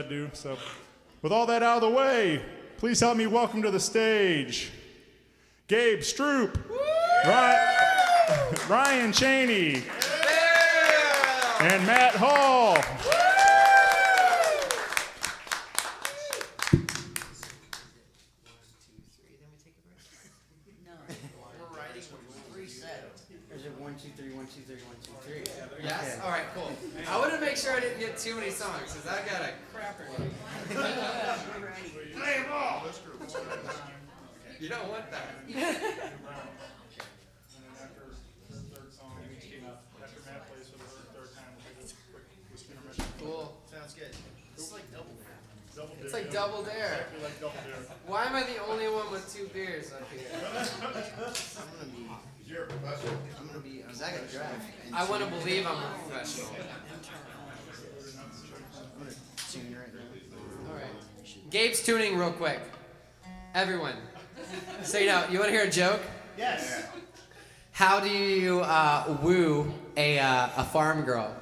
do. So, with all that out of the way, please help me welcome to the stage Gabe Stroup, Ryan Cheney, and Matt Hall. Yes? All right, cool. I wanted to make sure I didn't get too many songs, because I got a crapper one. Play them all! You don't want that. And then after the third song, after Matt plays for the third time, we'll take a quick intermission. Cool. Sounds good. It's like double dare. It's like double dare. Exactly like double dare. Why am I the only one with 2 beers up here? You're a professional. I'm gonna be. Is that gonna drive? I want to believe I'm a professional. I'm gonna tune right now. All right. Gabe's tuning real quick. Everyone. So, you want to hear a joke? Yes. How do you woo a farm girl?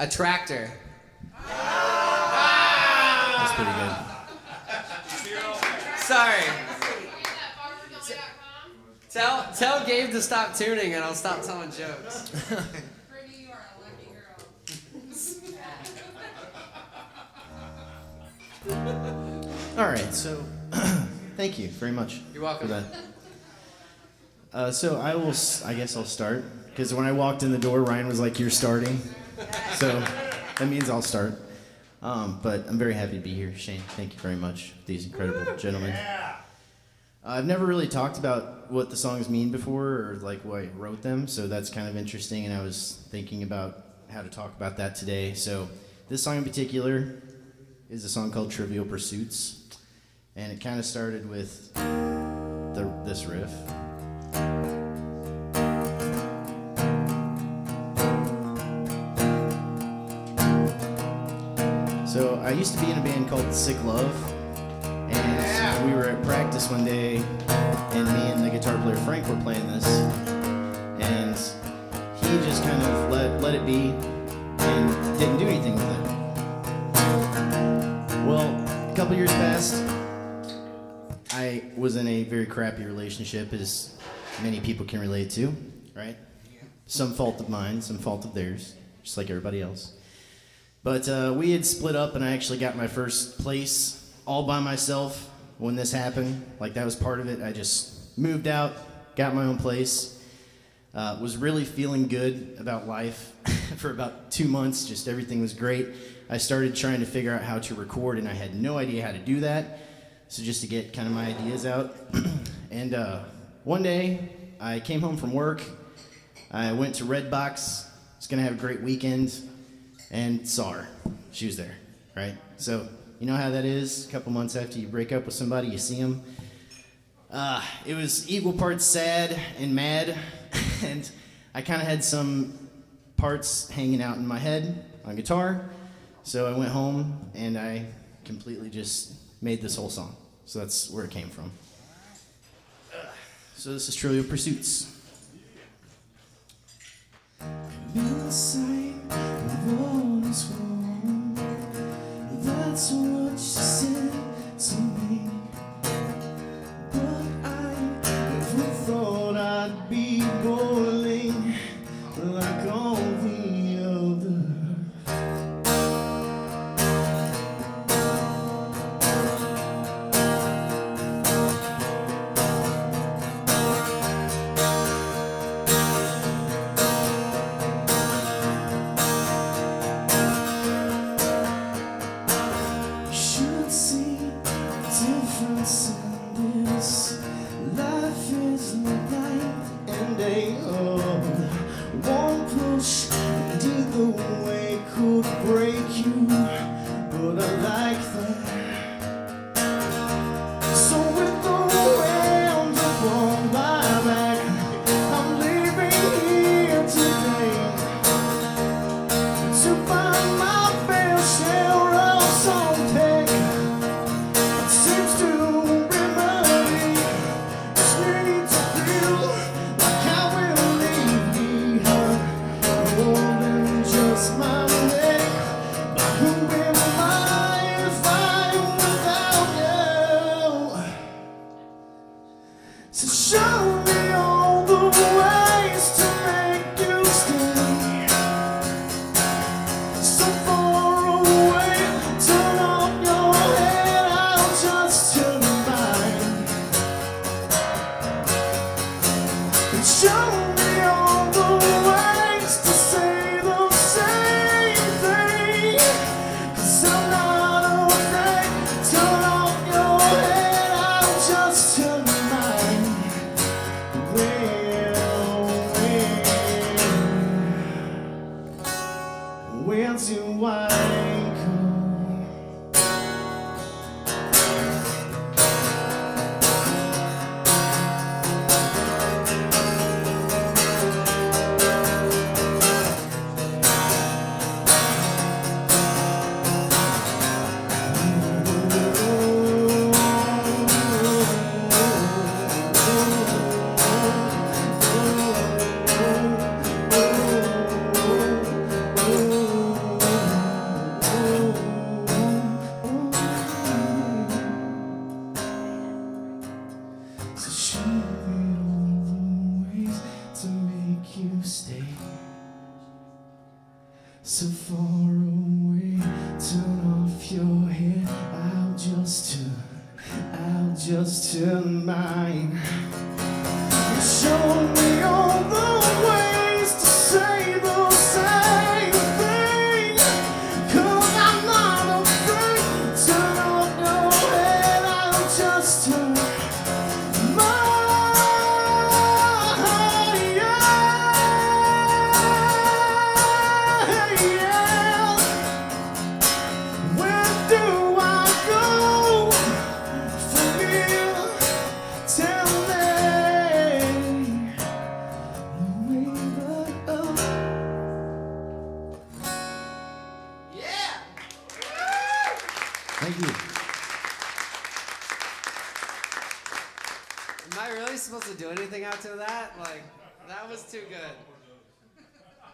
A tractor. That's pretty good. Sorry. Tell Gabe to stop tuning and I'll stop telling jokes. Brittany, you are a lucky girl. All right. So, thank you very much. You're welcome. For that. So I guess I'll start because when I walked in the door, Ryan was like, "You're starting," so that means I'll start. But I'm very happy to be here, Shane. Thank you very much, these incredible gentlemen. I've never really talked about what the songs mean before or like why I wrote them, so that's kind of interesting, and I was thinking about how to talk about that today. So this song in particular is a song called Trivial Pursuits, and it kind of started with this riff. So I used to be in a band called Sick Love, and we were at practice one day, and me and the guitar player Frank were playing this, and he just kind of let it be and didn't do anything with it. Well, a couple years passed. I was in a very crappy relationship, as many people can relate to, right? Some fault of mine, some fault of theirs, just like everybody else. But we had split up, and I actually got my first place all by myself when this happened. Like, that was part of it. I just moved out, got my own place, was really feeling good about life for about 2 months. Just everything was great. I started trying to figure out how to record, and I had no idea how to do that. So just to get kind of my ideas out. And one day, I came home from work. I went to Redbox. Was going to have a great weekend. And saw her. She was there, right? So, you know how that is? A couple months after you break up with somebody, you see them. It was equal parts sad and mad, and I kind of had some parts hanging out in my head on guitar. So I went home, and I completely just made this whole song. So that's where it came from. So this is Trivial Pursuits. That's what she said to me, but I never thought I'd be boiling like all the others. Should see just turned mine. You showed me all the ways to say the same thing. 'Cause I'm not afraid to look away. I'm just turned Thank you. Am I really supposed to do anything after that? Like, that was too good.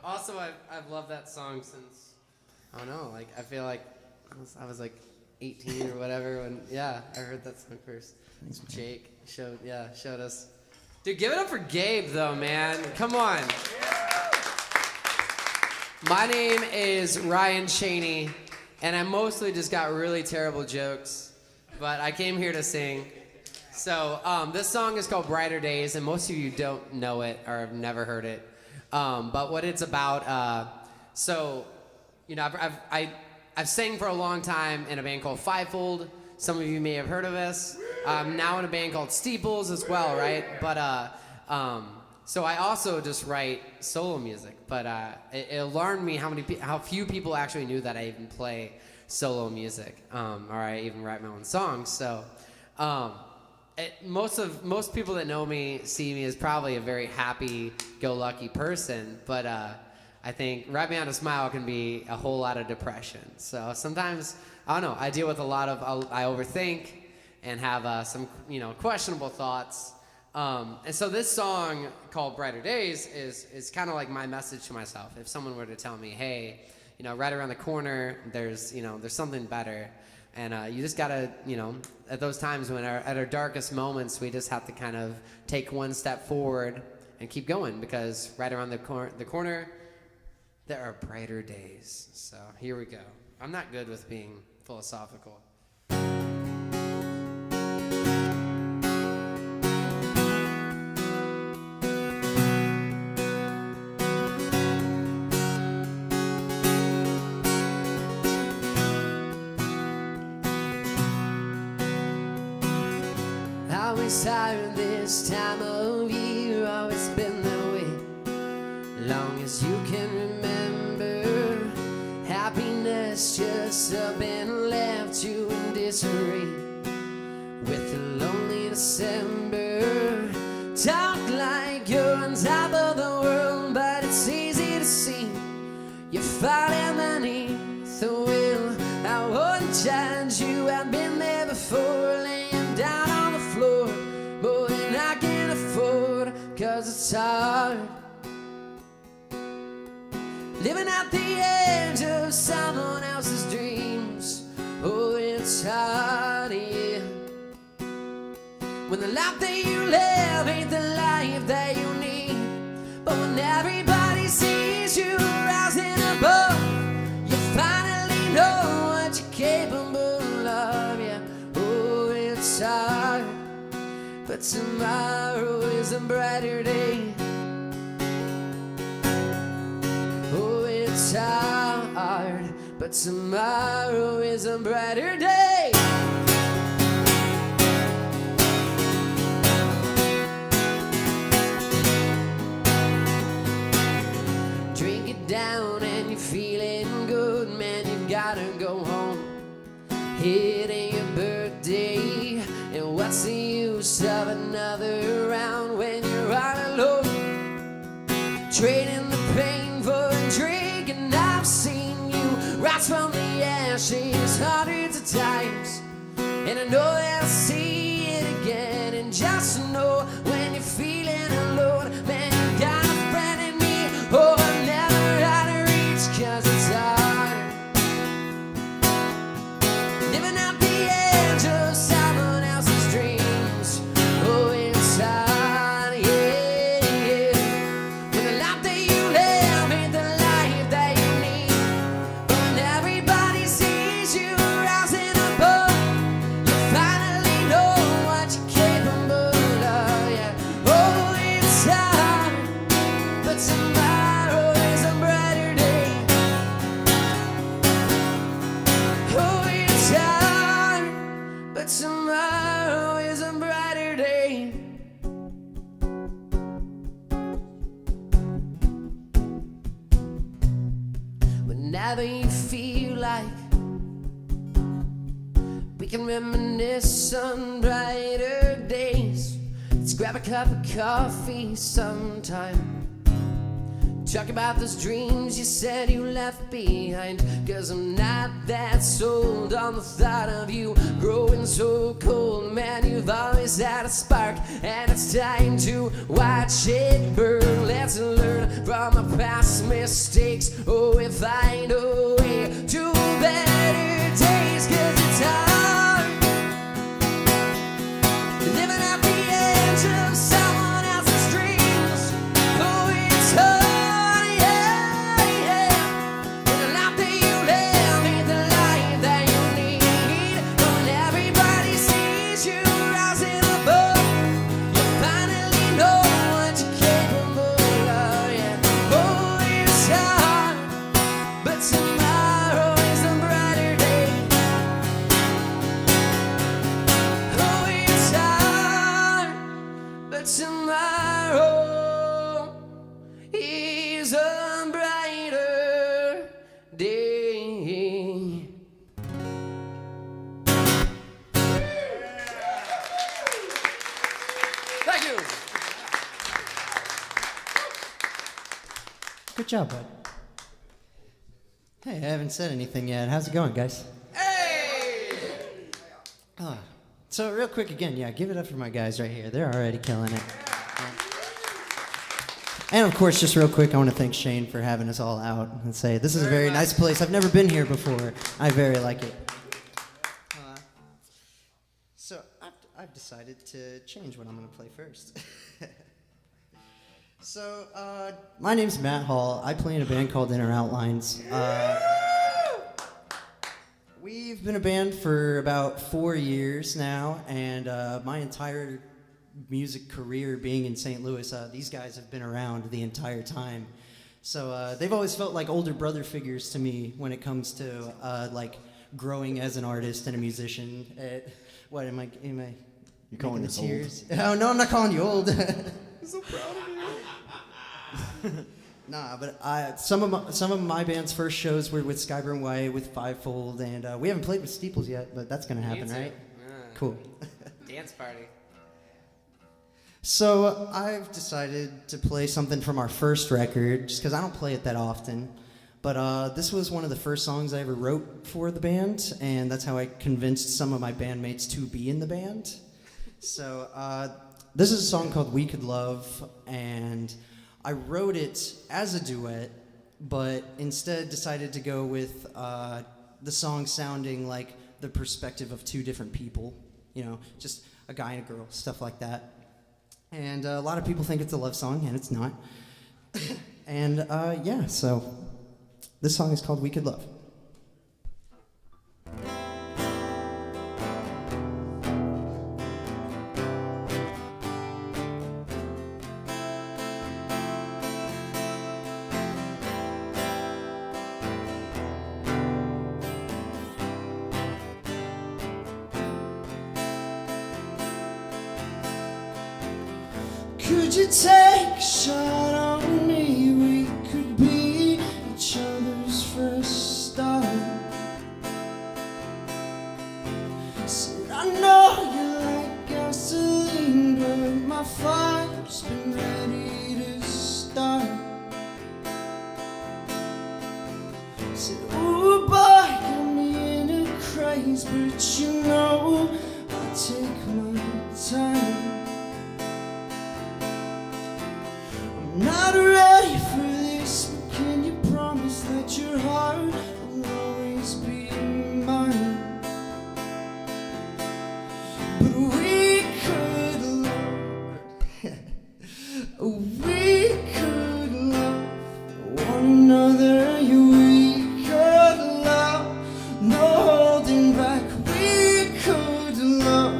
Also, I've loved that song since, I don't know, like, I feel like I was like 18 or whatever when, yeah, I heard that song first. Thanks, man. Jake showed us. Dude, give it up for Gabe, though, man. Come on. My name is Ryan Cheney, and I mostly just got really terrible jokes, but I came here to sing. So this song is called Brighter Days, and most of you don't know it or have never heard it. But what it's about, I've sang for a long time in a band called Fivefold. Some of you may have heard of us. I'm now in a band called Steeples as well, right? But so I also just write solo music. But it alarmed me how few people actually knew that I even play solo music, or I even write my own songs. So most people that know me see me as probably a very happy-go-lucky person. But I think right behind a smile can be a whole lot of depression. So sometimes, I don't know, I deal with a lot of, I overthink and have some, questionable thoughts. And so this song called Brighter Days is kind of like my message to myself. If someone were to tell me, hey, right around the corner, there's something better. And you just gotta, at those times when at our darkest moments, we just have to kind of take one step forward and keep going, because right around the corner, there are brighter days. So here we go. I'm not good with being philosophical. Always tired this time of year, always been that way. Long as you can remember, happiness just up and left you in disarray. With a lonely December, talk like you're on top of the world, but it's easy to see you're falling beneath the wheel. I wouldn't judge you, I've been there before, laying down on the floor, more than I can afford, 'cause it's hard living at the edge of someone else's dreams. Oh, it's hard, yeah, when the life that you live ain't the life that you need. But when everybody sees you rising above, you finally know what you're capable of, yeah. Oh, it's hard, but tomorrow is a brighter day. Oh, it's hard, but tomorrow is a brighter day. Drink it down and you're feeling good, man, you gotta go home. It ain't your birthday, and what's the use of another round when you're all alone? Trading the pain for a drink, and I've seen you rise from the ashes hundreds of times, and I know that I'll see it again. And just know when you're feeling alone, man, you got a friend in me. Oh, I'm never out of reach, 'cause it's hard living out the edge of someone else's dreams. Oh, it's hard, yeah, yeah, when the life that you live ain't the life that you need. But when everybody sees you rising above, you finally know what whenever you feel like we can reminisce on brighter days. Let's grab a cup of coffee sometime. Talk about those dreams you said you left behind. 'Cause I'm not that sold on the thought of you growing so cold. Man, you've always had a spark, and it's time to watch it burn. Let's learn from our past mistakes. Oh, we find a way to better days. 'Cause it's hard living at the edge of someone else's dreams. Oh, it's hard. Tomorrow is a brighter day. Thank you. Good job, bud. Hey, I haven't said anything yet. How's it going, guys? Hey! So real quick again, yeah, give it up for my guys right here. They're already killing it. And of course, just real quick, I want to thank Shane for having us all out and say this is a very nice place. I've never been here before. I very like it. So I've decided to change what I'm going to play first. So my name's Matt Hall. I play in a band called Inner Outlines. We've been a band for about 4 years now, and my entire music career being in St. Louis, these guys have been around the entire time. So they've always felt like older brother figures to me when it comes to like growing as an artist and a musician. What am I? You calling the us tears? Oh no, I'm not calling you old. I'm so proud of you. Nah, but some of my band's first shows were with Skyburn White, with Fivefold, and we haven't played with Steeples yet, but that's gonna happen, right? Cool. Dance party. So I've decided to play something from our first record, just because I don't play it that often. But this was one of the first songs I ever wrote for the band, and that's how I convinced some of my bandmates to be in the band. So this is a song called We Could Love, and I wrote it as a duet, but instead decided to go with the song sounding like the perspective of two different people, you know, just a guy and a girl, stuff like that. And a lot of people think it's a love song, and it's not. And yeah, so this song is called We Could Love. Could you take a shot on me? We could be each other's first start. Said I know you like gasoline, but my fire's been ready to start. Said, ooh boy, got me in a craze, but you know I take my time. Not ready for this, but can you promise that your heart will always be mine? But we could love, we could love one another. We could love, no holding back. We could love,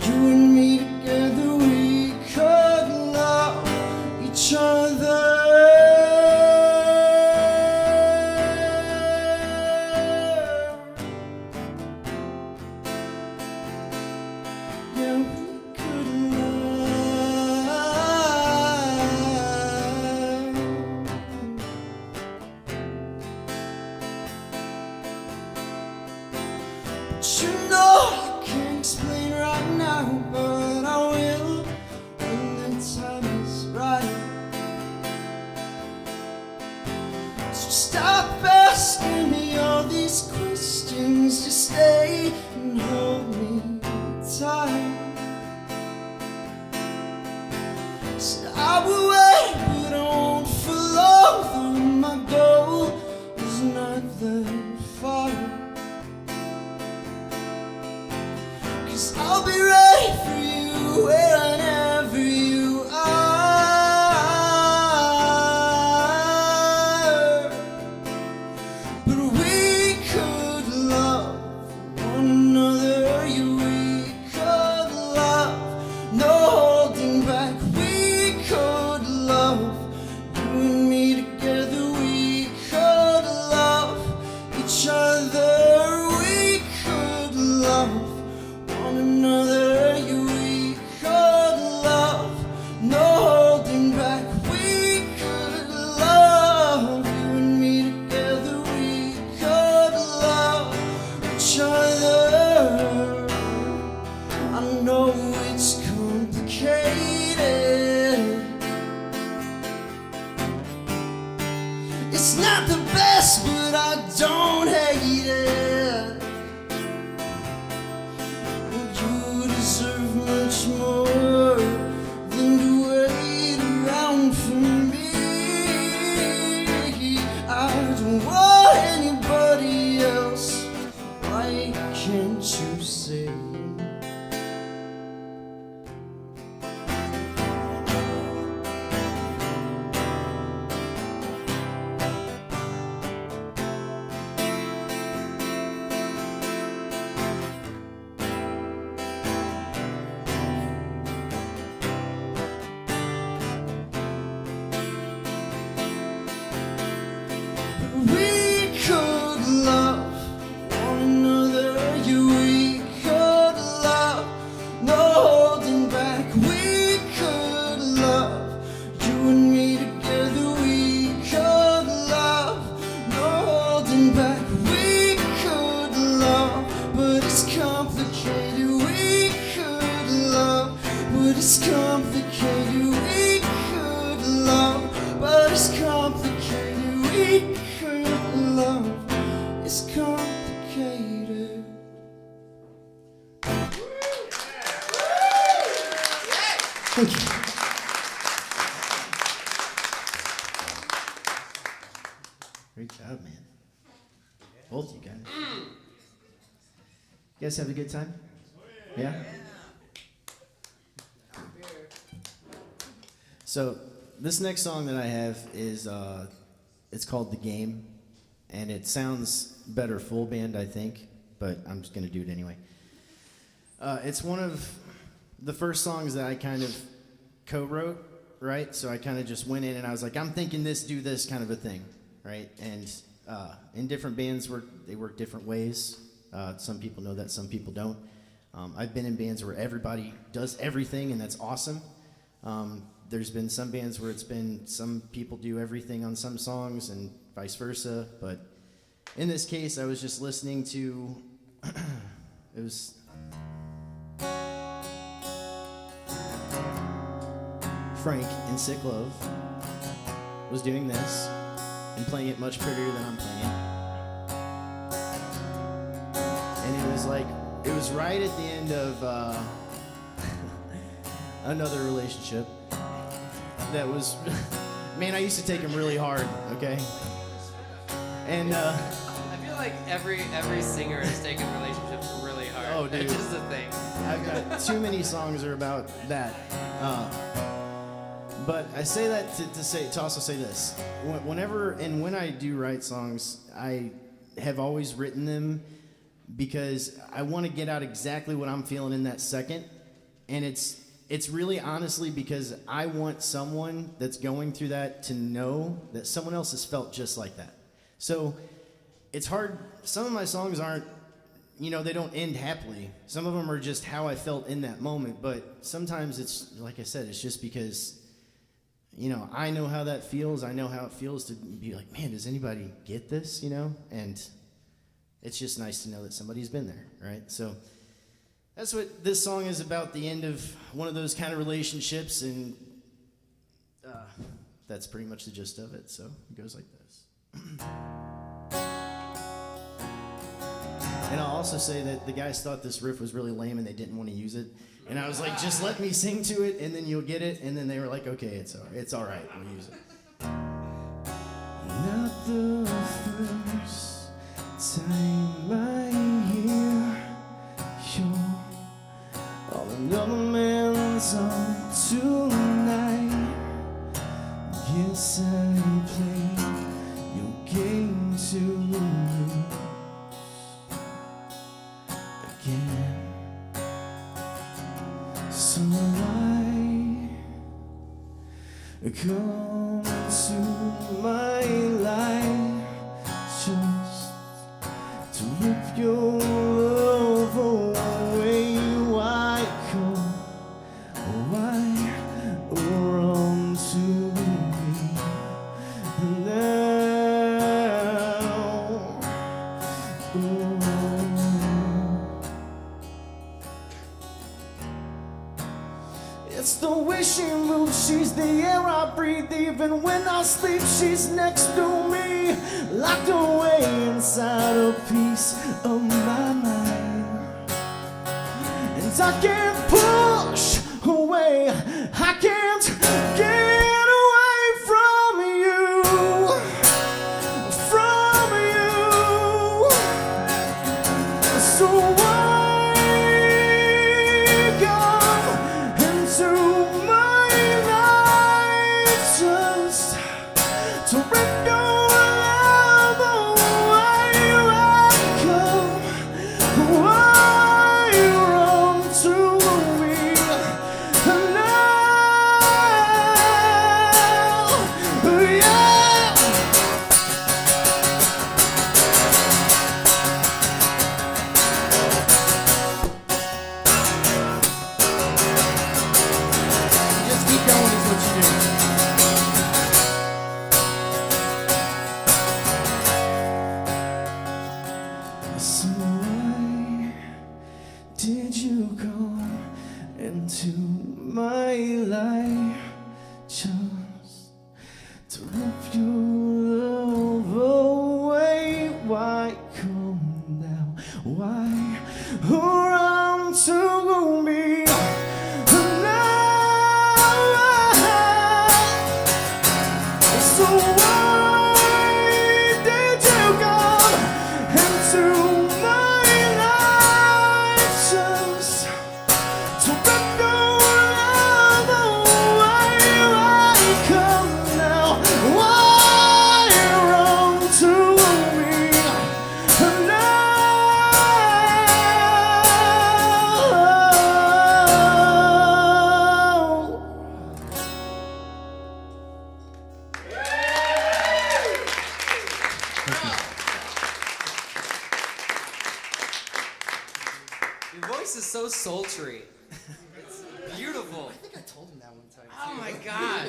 you and me together. We could love each other. You know I can't explain right now, but I will when the time is right. So stop asking me all these questions, just stay and hold me tight. Said I will wait, but I won't for long, though my goal is not that far. 'Cause I'll be ready for you whenever you are. But we could love one another, you, we could love, no holding back. We could love, you and me together. We could love each other. We could love one another, you, we could love, no holding back. We could love, you and me together. We could love each other. I know it's complicated. It's not the best, but I don't hate it. You deserve much more than to wait around for me. I don't want anybody else. Why can't you say? We could love one another, you, we could love, no holding back. We could love, you and me together. We could love, no holding back. We could love, but it's complicated. We could love, but it's complicated. We could love, but it's complicated. We could love, it's complicated. Thank you. Great job, man. Both you guys. You guys have a good time? Yeah? So, this next song that I have is, it's called The Game, and it sounds better full band, I think, but I'm just going to do it anyway. It's one of the first songs that I kind of co-wrote, right? So I kind of just went in and I was like, I'm thinking this, do this kind of a thing, right? And in different bands, they work different ways. Some people know that, some people don't. I've been in bands where everybody does everything, and that's awesome. There's been some bands where it's been some people do everything on some songs and vice versa, but in this case, I was just listening to, it was Frank in Sick Love was doing this and playing it much prettier than I'm playing it. And it was like, it was right at the end of another relationship that was, man, I used to take him really hard, okay? And I feel like every singer has taken relationships really hard. Oh, dude. It's just a thing. I've got too many songs are about that. But I say that to also say this. Whenever and when I do write songs, I have always written them because I want to get out exactly what I'm feeling in that second. And it's really honestly because I want someone that's going through that to know that someone else has felt just like that. So it's hard. Some of my songs aren't, they don't end happily. Some of them are just how I felt in that moment. But sometimes it's, like I said, it's just because, I know how that feels. I know how it feels to be like, man, does anybody get this, And it's just nice to know that somebody's been there, right? So that's what this song is about, the end of one of those kind of relationships, and that's pretty much the gist of it. So it goes like this. And I'll also say that the guys thought this riff was really lame and they didn't want to use it. And I was like, just let me sing to it and then you'll get it. And then they were like, okay, it's all right, we'll use it. Not the first time I hear you're on another man's song tonight. Guess I played your game to lose again. So I come to my life just to rip your love away. Why come? Why run to me now? Ooh. It's the way she moves, she's the air I breathe. Even when I sleep, she's next to me, locked away inside a piece of my mind. And I can't push away, I can't get away from you, from you. So why come into my life just to rip your love away? Why come? Why run to me now? Yeah. Just keep going is what you do. So why did you come into my life just to rip your love away? Why come now? Why run to me now? So why did you come into my life just to rip your love away? Why come now? Why run to me now? Your voice is so sultry. It's beautiful. I think I told him that one time. Oh my gosh.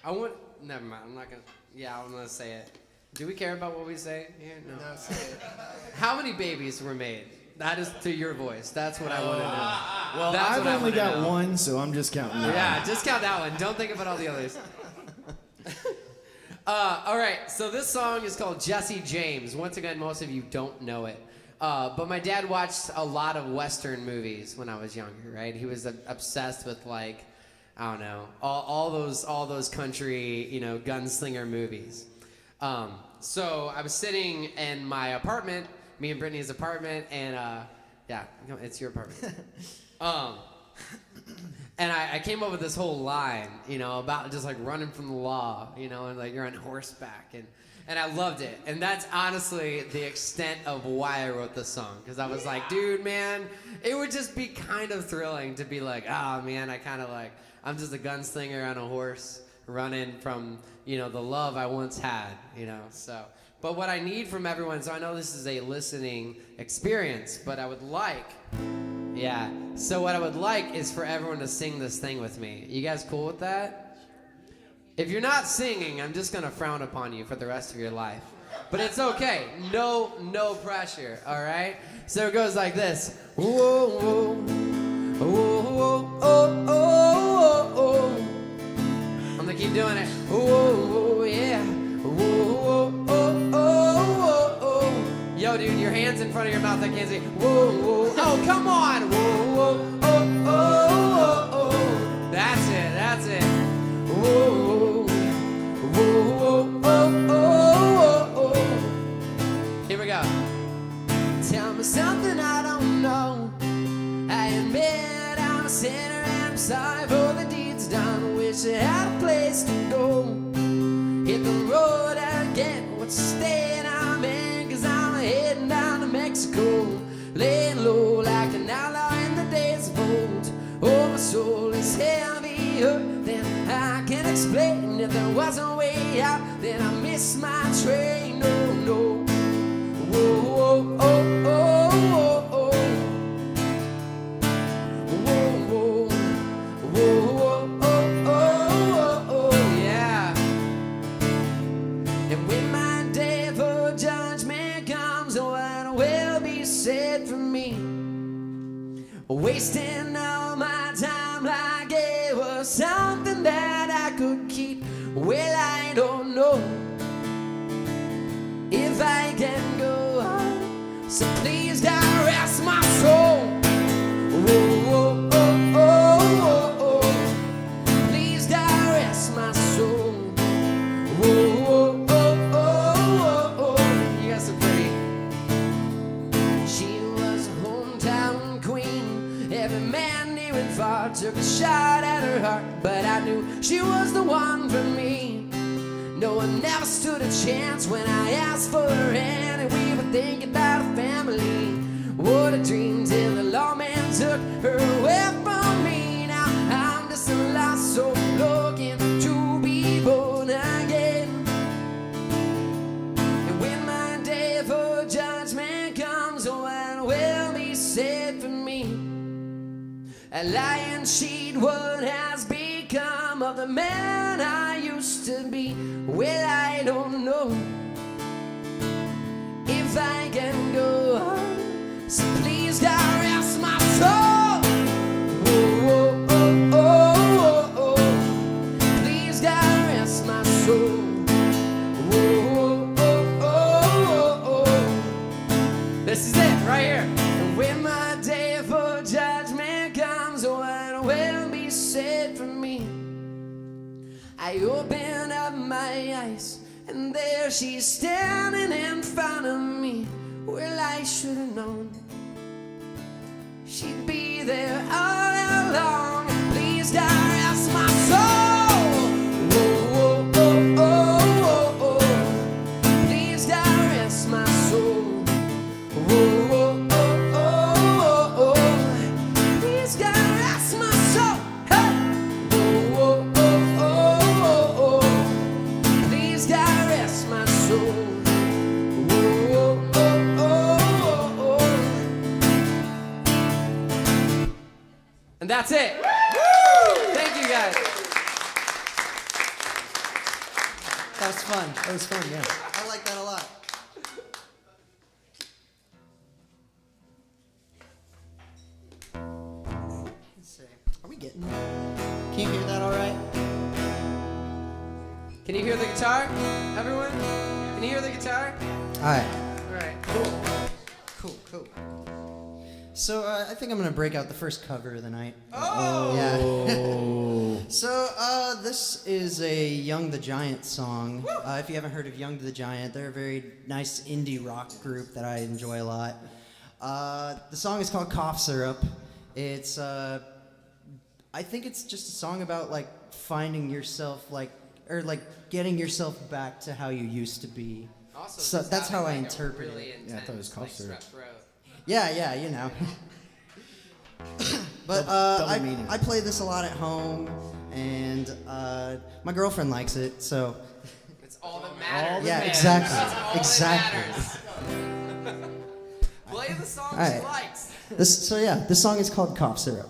I want. Never mind. I'm not gonna. Yeah, I'm gonna say it. Do we care about what we say here? No. say it. How many babies were made? That is to your voice. That's what I want to know. Well, That's I've what I only wanna got know. one, so I'm just counting that. Yeah, just count that one. Don't think about all the others. All right, so this song is called Jesse James. Once again, most of you don't know it. But my dad watched a lot of Western movies when I was younger, right? He was obsessed with, like, I don't know, all those country, gunslinger movies. So I was sitting in my apartment, me and Brittany's apartment, and yeah, it's your apartment. And I came up with this whole line, about just like running from the law, and like you're on horseback, and I loved it. And that's honestly the extent of why I wrote the song, because I was like, dude, man, it would just be kind of thrilling to be like, man, I'm just a gunslinger on a horse running from, the love I once had, so. But what I need from everyone, so I know this is a listening experience, but I would like, so what I would like is for everyone to sing this thing with me. You guys cool with that? If you're not singing, I'm just going to frown upon you for the rest of your life. but it's okay. No pressure, all right? So it goes like this. Whoa, whoa, whoa, whoa, oh, oh, oh. I'm gonna keep doing it. Whoa, whoa, yeah. Whoa, whoa, oh, oh, oh. Yo, dude, your hands in front of your mouth. I can't see. Whoa, whoa, oh, come on. Whoa, whoa, oh, oh, oh. That's it, that's it. Whoa, whoa, whoa, oh, oh, oh. Here we go. Tell me something I don't know. I admit I'm a sinner and I'm sorry for the deeds done. Wish I had a place to go. Hit the road again. What's the state I'm in? 'Cause I'm heading down to Mexico. Laying low like an outlaw in the days of old. Oh, my soul is heavier than I can explain. If there was a way out, then I miss my train. No, no. Whoa, whoa, oh, oh, oh, oh. Whoa, whoa, whoa, oh, oh, oh, oh, yeah. And when my day for judgment comes, what will be said for me? Wasting all my time like it was something that I could keep. Well, I don't know if I can go on, so please direct my soul. Whoa, whoa, oh, oh, oh, oh. Please direct my soul. Whoa, whoa, oh, oh, oh, oh. You guys are pretty. She was a hometown queen. Every man near and far took a shot at her heart, but I knew she was the one for me. No one ever stood a chance when I asked for her hand, and we were thinking about a family. What a dream till the lawman took her away from me. Now I'm just a lost soul looking to be born again. And when my day for judgment comes, what will be said for me? A lion sheet, what has become of the man I used to be? Well, I don't know if I can go on, so please direct my soul. Whoa, oh, oh, oh, oh. Please direct my soul. Whoa, oh, oh, oh, oh. This is it right here. And when my day for judgment comes, what will be said for me? I open up my eyes, and there she's standing in front of me. Well, I should have known she'd be there all along. Please direct my soul. Whoa, oh, oh, oh, oh. Please direct my soul. Whoa, oh, oh, oh, oh. Please direct my soul. Hey. Whoa, oh, oh, oh. Please direct my soul. Whoa, oh, oh, oh. And that's it. Thank you guys. That was fun. That was fun, yeah. I like that a lot. Let's see. Are we getting? Can you hear that all right? Can you hear the guitar, everyone? Can you hear the guitar? All right. All right. Cool. So I think I'm gonna break out the first cover of the night. Oh! Yeah. So this is a Young the Giant song. If you haven't heard of Young the Giant, they're a very nice indie rock group that I enjoy a lot. The song is called Cough Syrup. It's I think it's just a song about like finding yourself or getting yourself back to how you used to be. Also, So just that's how having, I like, a interpret really it. Yeah, I thought it was intense, cough like, syrup. strep throat. Yeah, you know. But double meaning. I play this a lot at home, and my girlfriend likes it, so It's all that matters. yeah, man. exactly, That's all exactly. That matters. Play the song All right. she likes. This song is called Cough Syrup.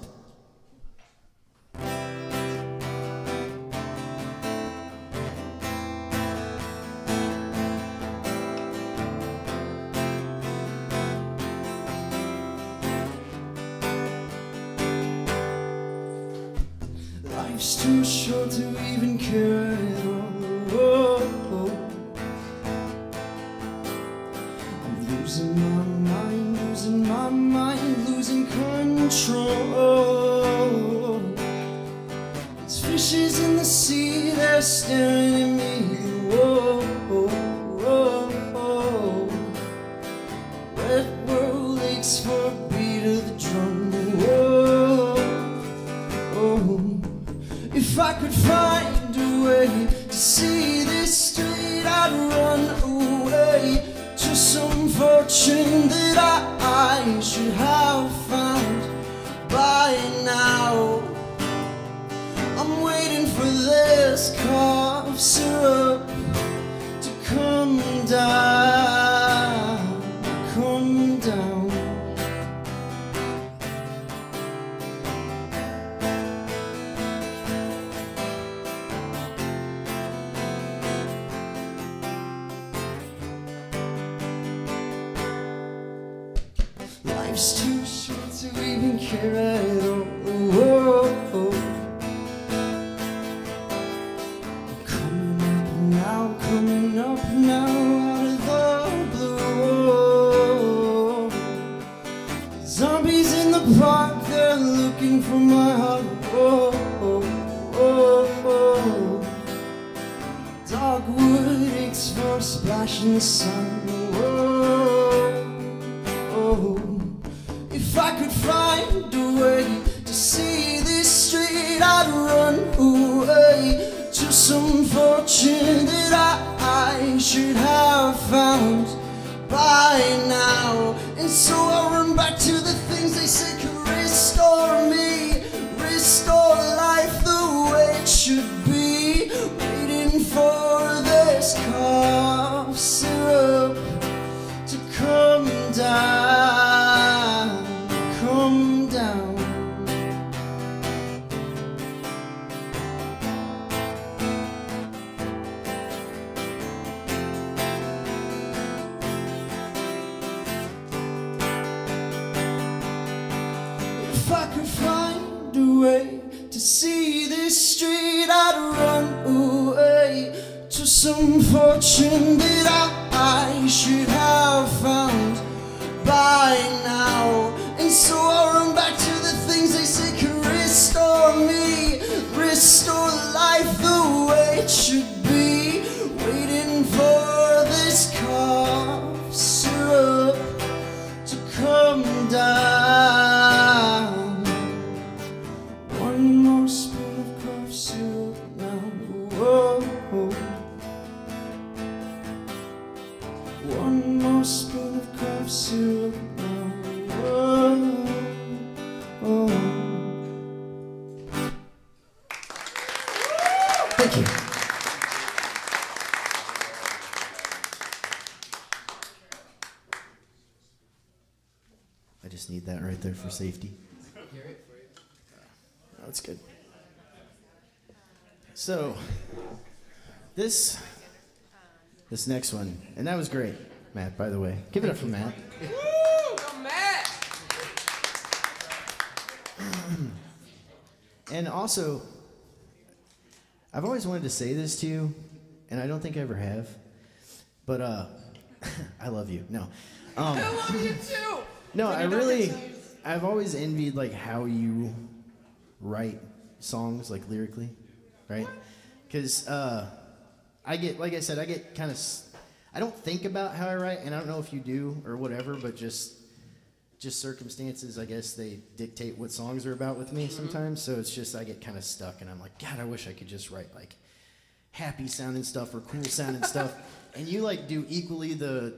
Life's too short to even care at all. I'm losing my mind, losing control. There's fishes in the sea, they're staring at me. Whoa, whoa, whoa. Wet world aches for a beat of the drum. Whoa, oh. If I could find a way to see this street, I'd run away to some fortune that I should have found by now. I'm waiting for this cough syrup to come down, come down. Life's too short to even care at all. Coming up now out of the blue. Zombies in the park, they're looking for my heart. Oh, oh, oh, oh. Dogwood aches for a splash in the sun. Oh, oh. If I could find a way to see this street, I'd run away to some fortune that I should have found by now. And so I'll run back to the things they say can restore me, restore life the way it should be. Waiting for this cough syrup to come down, come down. If I could find a way to see this street, I'd run away to some fortune that I should have found by now. And so I'll run back to the things they say can restore me, restore life the way it should be. Waiting for this cough syrup to come down. One more spoon of cough syrup now. Whoa, whoa. One more spoon of cough syrup now. Whoa, oh. Thank you. I just need that right there for safety. That's good. So, this next one, and that was great, Matt, by the way. Give it up for Matt. Woo! Go Matt! And also, I've always wanted to say this to you, and I don't think I ever have, but I love you. No. I love you too! No, I've always envied like how you write songs, like lyrically, right? Because I get kind of, I don't think about how I write, and I don't know if you do or whatever, but just circumstances, I guess, they dictate what songs are about with me sometimes. So it's just, I get kind of stuck, and I'm like, God, I wish I could just write like happy sounding stuff or cool sounding stuff. And you like do equally the,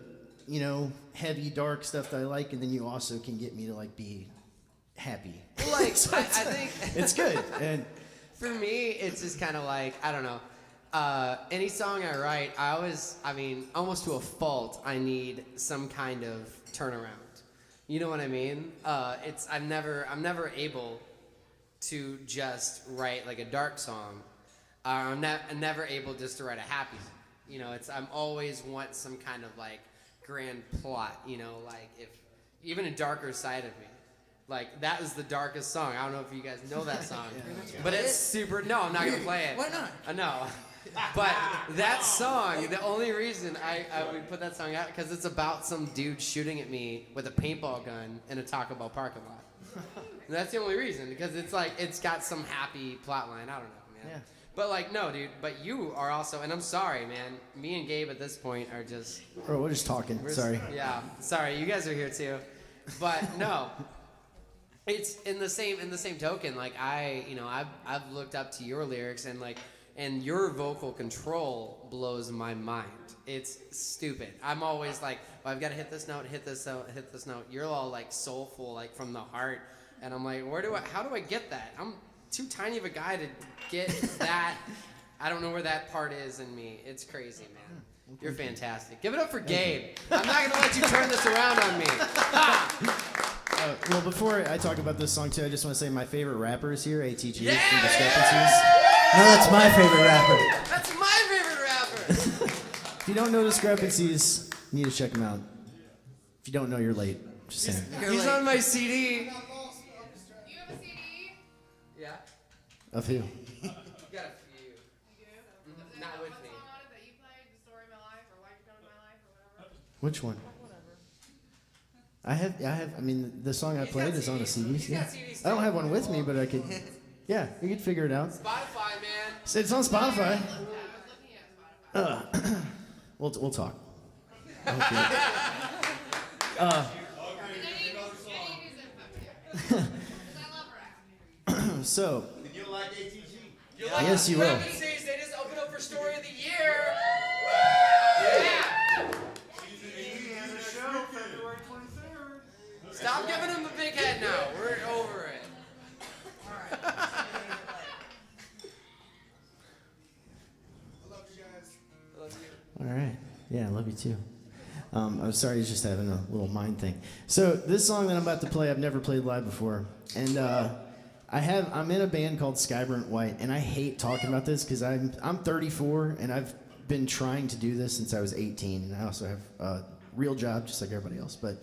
you know, heavy, dark stuff that I like, and then you also can get me to like be happy. Like, So I think it's good. And for me, it's just kind of like, I don't know. Any song I write, almost to a fault, I need some kind of turnaround. You know what I mean? I'm never able to just write like a dark song. I'm never able just to write a happy song. You know, I'm always want some kind of like grand plot. You know, like if even a darker side of me. Like, that is the darkest song. I don't know if you guys know that song. But it's super... No, I'm not going to play it. Why not? I know. But that song, the only reason I would put that song out, because it's about some dude shooting at me with a paintball gun in a Taco Bell parking lot. And that's the only reason, because it's like, it's got some happy plot line. I don't know, man. Yeah. But like, no, dude, but you are also, and I'm sorry, man. Me and Gabe at this point are just... Bro, we're just talking. Sorry. Yeah, sorry, you guys are here too. But no. It's in the same token, like I've looked up to your lyrics and your vocal control blows my mind. It's stupid. I'm always like, well, I've got to hit this note, hit this note, hit this note. You're all like soulful, like from the heart, and I'm like, how do I get that? I'm too tiny of a guy to get that. I don't know where that part is in me. It's crazy, man. You're fantastic. Give it up for Gabe. I'm not gonna let you turn this around on me. Well, before I talk about this song too, I just want to say my favorite rapper is here, ATG Yeah! from Discrepancies. No, that's my favorite rapper. That's my favorite rapper. If you don't know Discrepancies, you need to check him out. If you don't know, you're late. Just saying. He's on my CD. You have a CD? Yeah. Of who? Got a few. You do? Not with What me. song on it that you played? The Story of My Life or Why'd You Come to My Life or whatever? Which one? I have. I mean, the song I played is on a CD. He's Yeah. got CDs I don't too. have one with me, but I could. Yeah, you could figure it out. Spotify, man. So it's on Spotify. I was looking at Spotify. We'll talk. Okay. And any music because I love rap. So, You'll like ATG. yes, you will. They just opened up for Story of the Year. Yeah. Stop giving him a big head now. We're over it. All right. Yeah, I love you too. I'm sorry, he's just having a little mind thing. So this song that I'm about to play, I've never played live before, and I'm in a band called Skyburnt White, and I hate talking about this because I'm 34 and I've been trying to do this since I was 18, and I also have a real job just like everybody else. But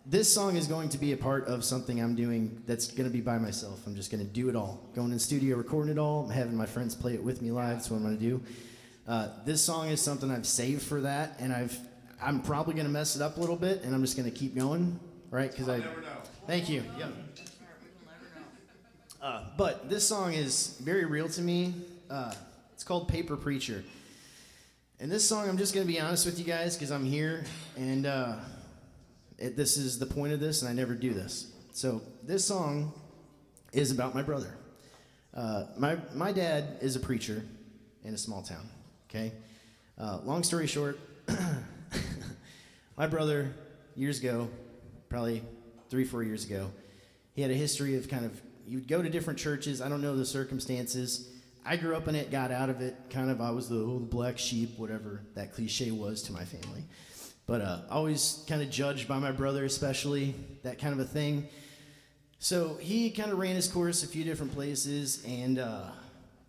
this song is going to be a part of something I'm doing that's going to be by myself. I'm just going to do it all. Going in the studio, recording it all. I'm having my friends play it with me live. That's what I'm going to do. This song is something I've saved for that, and I'm probably going to mess it up a little bit, and I'm just going to keep going, right? Because I never know. Thank you. Yep. But this song is very real to me. It's called Paper Preacher. And this song, I'm just going to be honest with you guys because I'm here, and this is the point of this, and I never do this. So this song is about my brother. My dad is a preacher in a small town, okay? Long story short, my brother, years ago, probably 3-4 years ago, he had a history of he would go to different churches. I don't know the circumstances. I grew up in it, got out of it. I was the black sheep, whatever that cliche was to my family. But always kind of judged by my brother, especially, that kind of a thing. So he kind of ran his course a few different places, and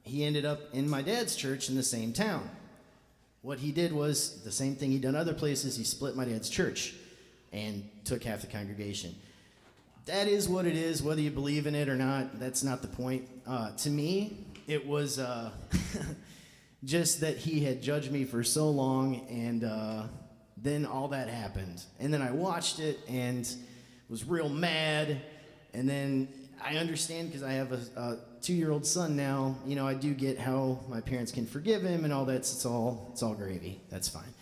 he ended up in my dad's church in the same town. What he did was the same thing he'd done other places. He split my dad's church and took half the congregation. That is what it is, whether you believe in it or not. That's not the point. To me, it was just that he had judged me for so long, and then all that happened. And then I watched it and was real mad. And then I understand because I have a 2-year-old son now. You know, I do get how my parents can forgive him and all that. It's all gravy. That's fine.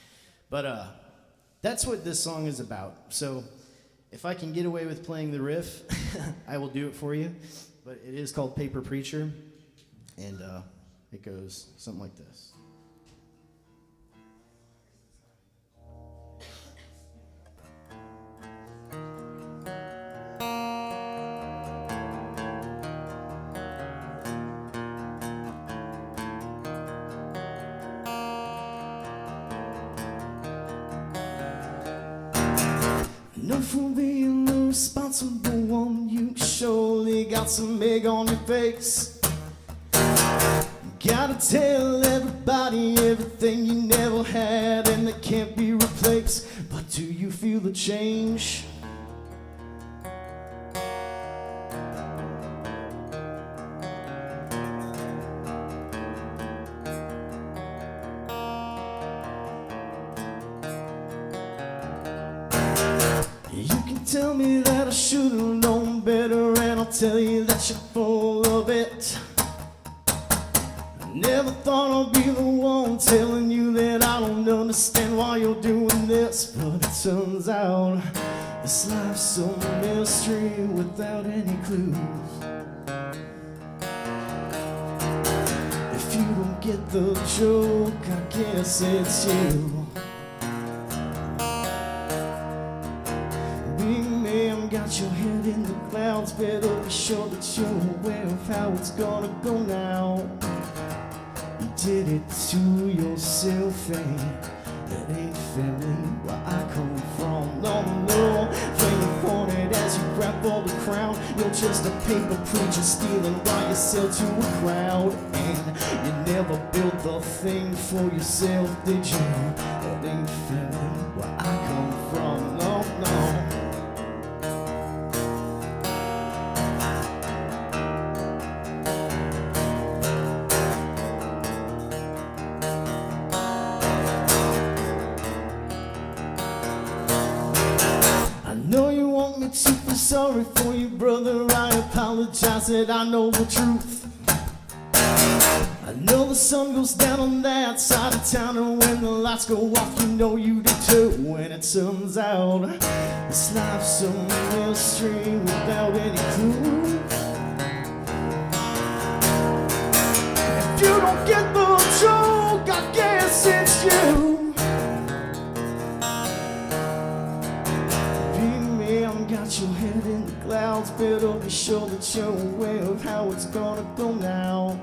But that's what this song is about. So if I can get away with playing the riff, I will do it for you. But it is called Paper Preacher, and it goes something like this. No for being the responsible one, you surely got some egg on your face. Gotta tell everybody everything you never had and that can't be replaced. But do you feel the change? tell me that I should've known better, and I'll tell you that you're full of it. I never thought I'd be the one telling you that I don't understand why you're doing this, but it turns out this life's some mystery without any clues. If you don't get the joke, I guess it's you. Big man, got your head in the clouds, better be sure that you're aware of how it's gonna go now. You did it to yourself, and that ain't family where I come from. No, no, finger pointed as you grab all the crown. You're just a paper preacher stealing while you sell to a crowd. And you never built the thing for yourself, did you? That ain't family where I come from. No, no. Sorry for you, brother, I apologize that I know the truth. I know the sun goes down on that side of town, and when the lights go off, you know you do too. When it turns out this life's a mystery without any clue. If you don't get the joke, I guess it's you. Got your head in the clouds, better be sure that you're aware of how it's gonna go now.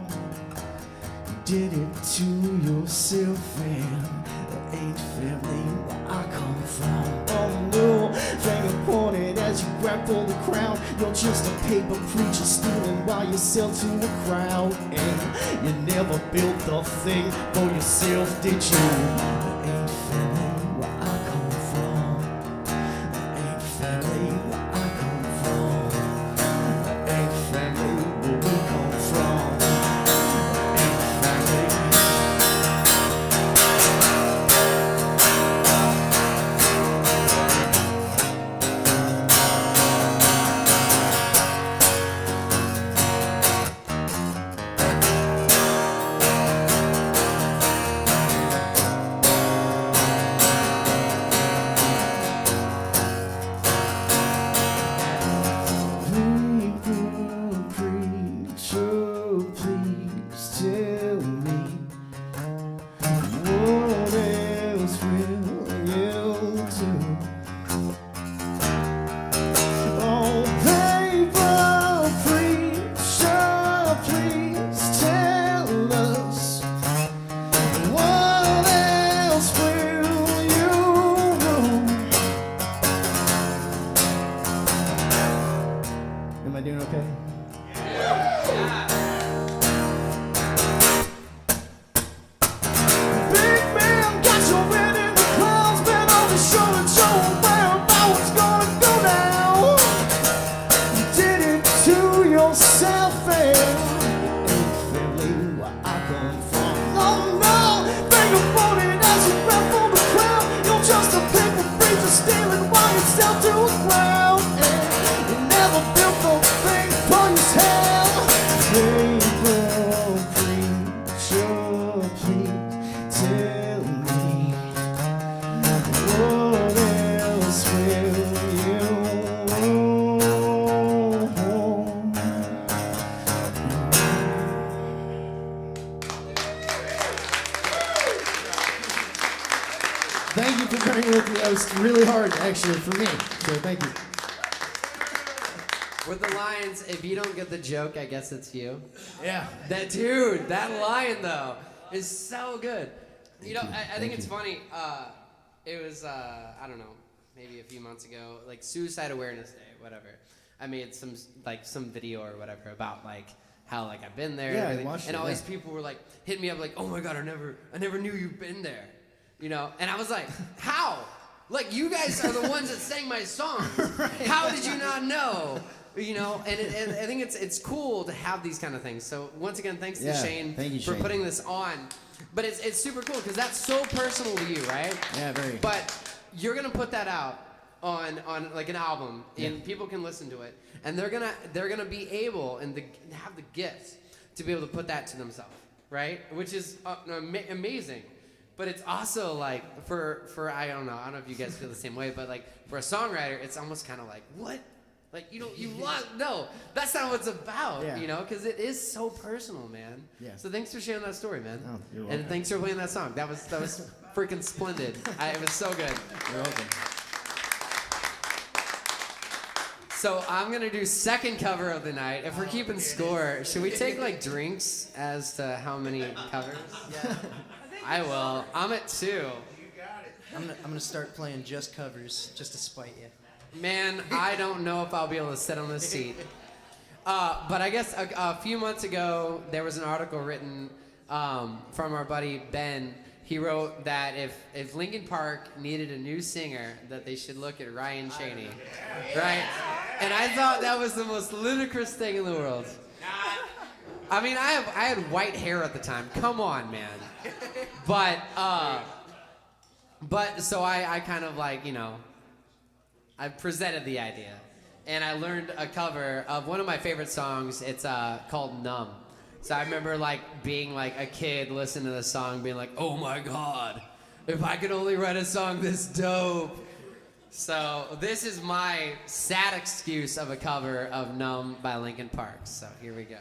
You did it to yourself, and that ain't family where I come from. Oh no, finger pointed as you grab for the crown. You're just a paper preacher stealing while you sell to a crowd. And you never built the thing for yourself, did you? That ain't family where I come from. That ain't family. Thank you for bearing with me. That was really hard, actually, for me. So thank you. With the lines, if you don't get the joke, I guess it's you. Yeah. That line though is so good. You know, I think it's funny. It was I don't know, maybe a few months ago, like Suicide Awareness Day, whatever. I made some video or whatever about like how like I've been there and everything. And all these people were like hitting me up like, oh my God, I never knew you've been there. You know, and I was like, how? Like, you guys are the ones that sang my song. Right. How did you not know? You know, and I think it's cool to have these kind of things. So once again, thanks to Shane for putting this on. But it's super cool because that's so personal to you, right? Yeah, very. But you're gonna put that out on like an album, and people can listen to it, and they're gonna be able and have the gift to be able to put that to themselves, right? Which is amazing. But it's also like for I don't know if you guys feel the same way, but like for a songwriter, it's almost kind of like, what? Like you lost? No, that's not what it's about, Yeah. you know, because it is so personal, man. Yeah. So thanks for sharing that story, man. Oh, you're welcome. And thanks for playing that song. That was freaking splendid. It was so good. You're welcome. So I'm gonna do second cover of the night. If we're keeping score, should we take like drinks as to how many covers? Yeah. I will. I'm at 2. I'm gonna start playing just covers just to spite you. Man, I don't know if I'll be able to sit on this seat. But I guess a few months ago, there was an article written from our buddy Ben. He wrote that if Linkin Park needed a new singer, that they should look at Ryan Cheney, right? And I thought that was the most ludicrous thing in the world. I mean, I had white hair at the time. Come on, man. But so I kind of like, you know, I presented the idea, and I learned a cover of one of my favorite songs. It's called Numb. So I remember like being like a kid listening to the song, being like, oh my God, if I could only write a song this dope. So this is my sad excuse of a cover of Numb by Linkin Park. So here we go.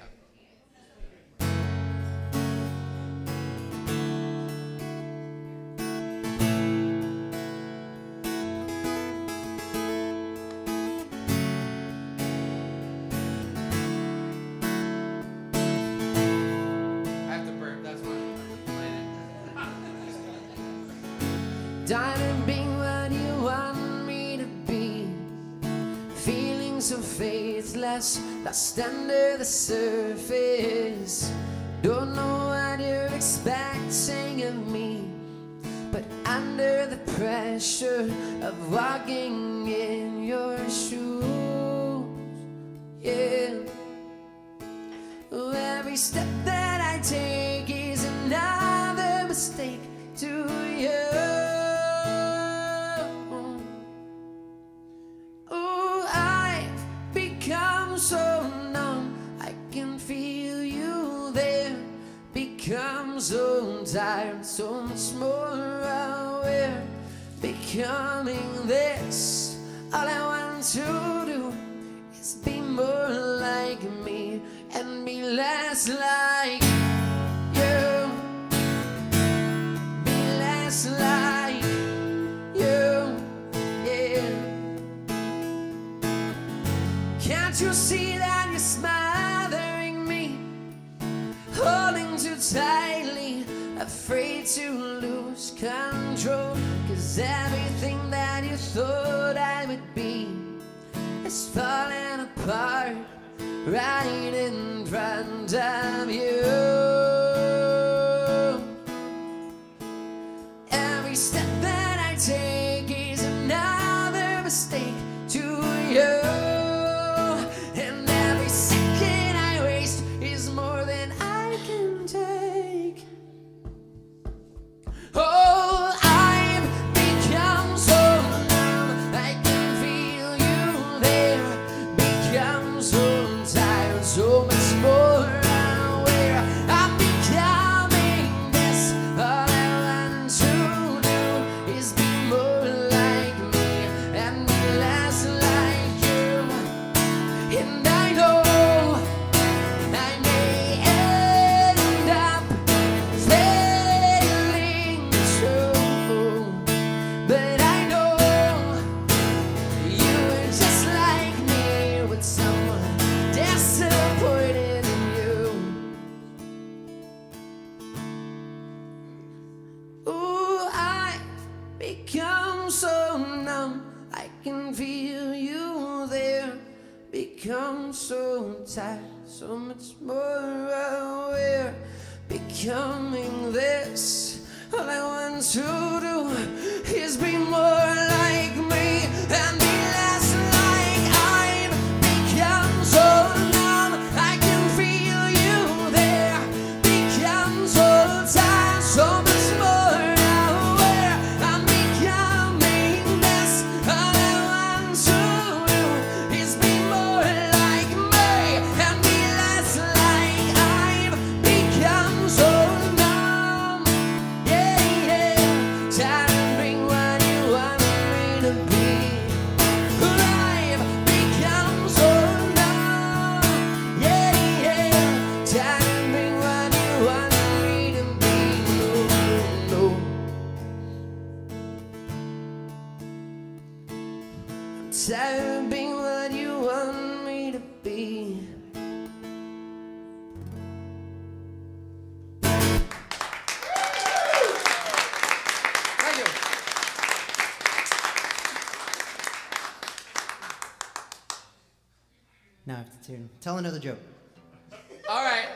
Diamond being what you want me to be, feeling so faithless, lost under the surface. Don't know what you're expecting of me, but under the pressure of walking in your shoes, yeah. Every step that I take is another mistake to you. So numb, I can feel you there. Become so tired, so much more aware. Becoming this, all I want to do is be more like me and be less like you. Be less like you, yeah. Can't you see that you're smothering me, holding too tightly, afraid to lose control? 'Cause everything that you thought I would be is falling apart right in front of you. Every step that I take is another mistake to you. Oh, I've become so numb, I can feel you there. Become so tired, so much more aware. I'm becoming this. All I want to do is be more like me and be less like you. And I know I may end up failing true, but I know you're just like me, with someone disappointed in you. Ooh, I've become so numb, I can feel you there. Become so tired, so much more aware. Becoming this, all I want to do is be more like me and be less like I've become so numb, I can feel you there. Become so tired, so much more aware. I'm becoming this, all I Now I have to tune. Tell another joke. All right.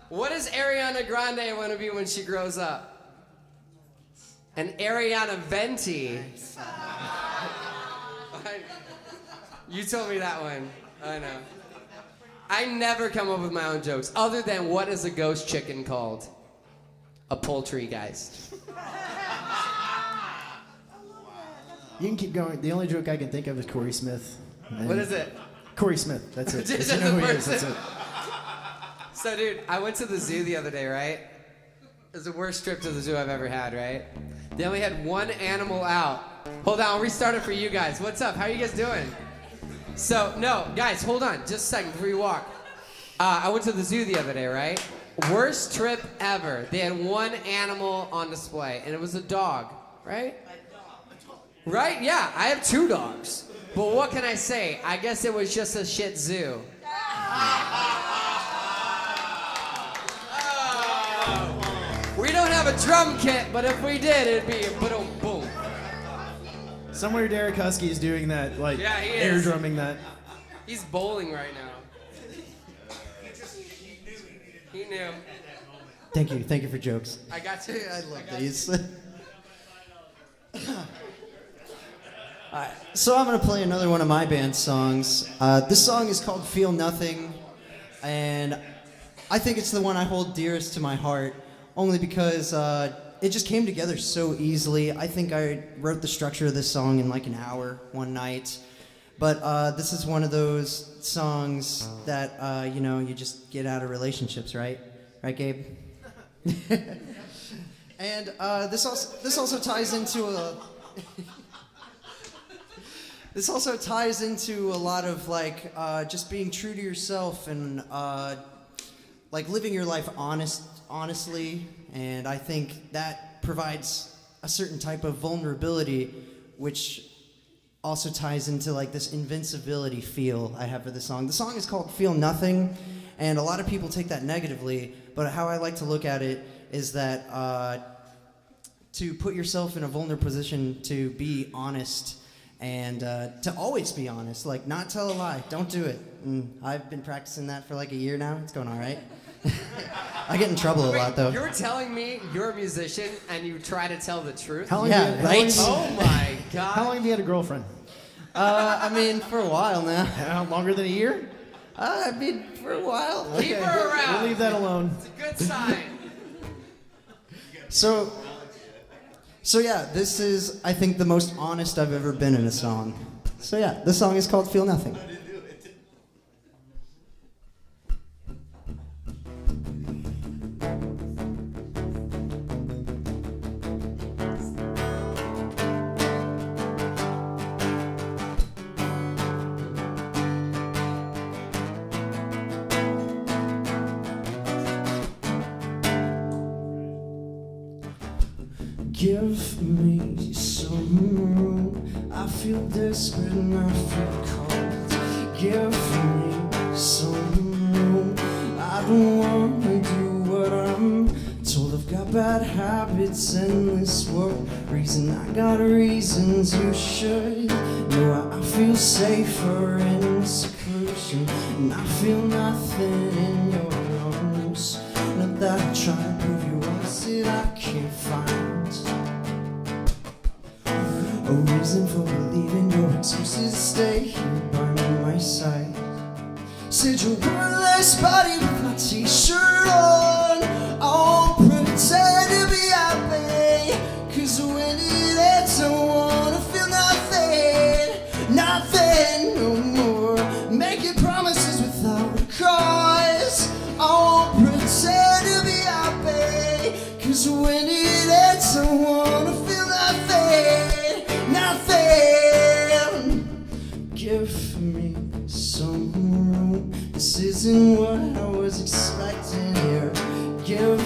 What does Ariana Grande want to be when she grows up? An Ariana Venti. You told me that one. I know. I never come up with my own jokes, other than what is a ghost chicken called? A poltergeist. You can keep going. The only joke I can think of is Corey Smith. What is it? Corey Smith. That's it. Just You know who he is, person. that's it. So, dude, I went to the zoo the other day, right? It was the worst trip to the zoo I've ever had, right? They only had one animal out. Hold on, I'll restart it for you guys. What's up? How are you guys doing? So, no, guys, hold on. Just a second before you walk. I went to the zoo the other day, right? Worst trip ever. They had one animal on display, and it was a dog, right? Right? Yeah, I have 2 dogs. But what can I say? I guess it was just a shit zoo. We don't have a drum kit, but if we did, it'd be boom, boom. Somewhere Derek Husky is doing that, like Yeah, he air is. drumming that. He's bowling right now. He knew. Thank you for jokes. I got you. I love these. Alright, so I'm gonna play another one of my band's songs. This song is called "Feel Nothing," and I think it's the one I hold dearest to my heart, only because it just came together so easily. I think I wrote the structure of this song in like an hour one night. But this is one of those songs that you just get out of relationships, right? Right, Gabe? And this also ties into a this also ties into a lot of like just being true to yourself and like living your life honestly. And I think that provides a certain type of vulnerability, which also ties into like this invincibility feel I have for the song. The song is called "Feel Nothing," and a lot of people take that negatively, but how I like to look at it is that to put yourself in a vulnerable position to be honest and to always be honest, like not tell a lie, don't do it. And I've been practicing that for like a year now. It's going all right. I get in trouble a lot though. You're telling me you're a musician and you try to tell the truth? How long Yeah, have you, right? Oh my God. How long have you had a girlfriend? I mean, for a while now. Longer than a year? I mean, for a while. Keep her around. We'll leave that alone. It's a good sign. So yeah, this is, I think, the most honest I've ever been in a song. So yeah, this song is called "Feel Nothing." Give me some room. I feel desperate and I feel cold. Give me some room. I don't wanna do what I'm told. I've got bad habits and this worries, and I got reasons you should know. I feel safer in seclusion, and I feel nothing in your arms. Not that I try to prove you honest, I can't find a reason for believing your excuses to stay here by my side. Said your wordless body with my t-shirt on. I'll pretend to be happy, 'cause when it ends I wanna feel nothing, nothing no more. Making promises without a cause. I'll pretend to be happy, 'cause when it ends I wanna feel nothing, nothing. Give me some room. This isn't what I was expecting here. Give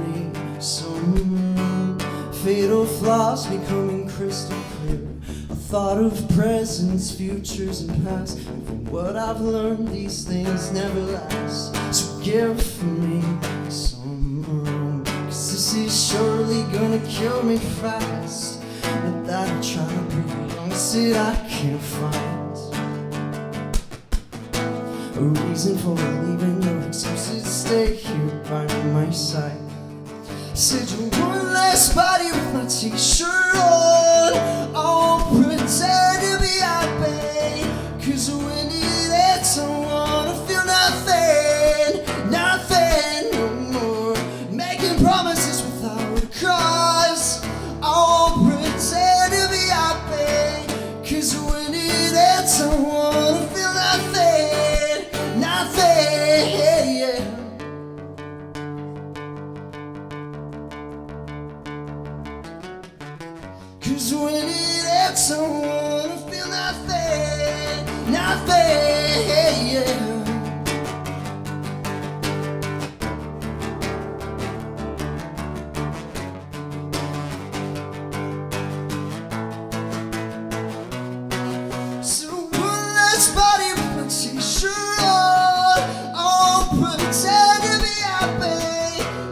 me some room. Fatal flaws becoming crystal clear. A thought of presents, futures, and past. And from what I've learned, these things never last. So give me some room, 'cause this is surely gonna kill me fast. Not that I'm trying to prove you wrong, said I can't find a reason for leaving, no excuses to stay here by my side. Said you're one less body with my t-shirt on. I'll pretend to be happy, 'cause when you're there, don't wanna feel nothing, nothing no more. Making promises without a cause. I'll pretend to be happy, 'cause when you're there, don't wanna feel nothing, nothing, yeah. Cause when it ends, I wanna feel nothing, nothing, yeah. So one less body with my t-shirt on. I'll pretend to be happy,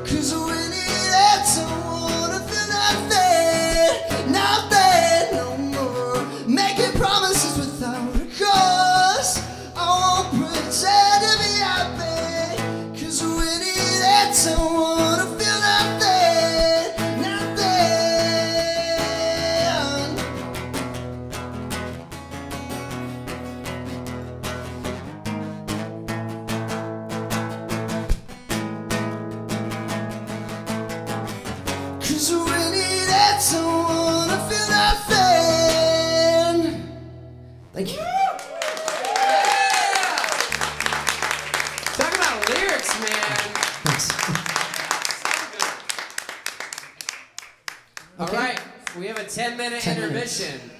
'cause when it ends, I wanna feel nothing, nothing no more. Making promises without a cause. I won't pretend to be happy, 'cause when it ends, I wanna feel nothing, nothing. Cause when it ends, I wanna feel nothing. Thank you. Talk about lyrics, man. Thanks. All Okay. right, we have a 10-minute 10 intermission.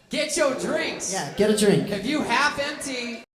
Get your drinks. Yeah, get a drink. If you half empty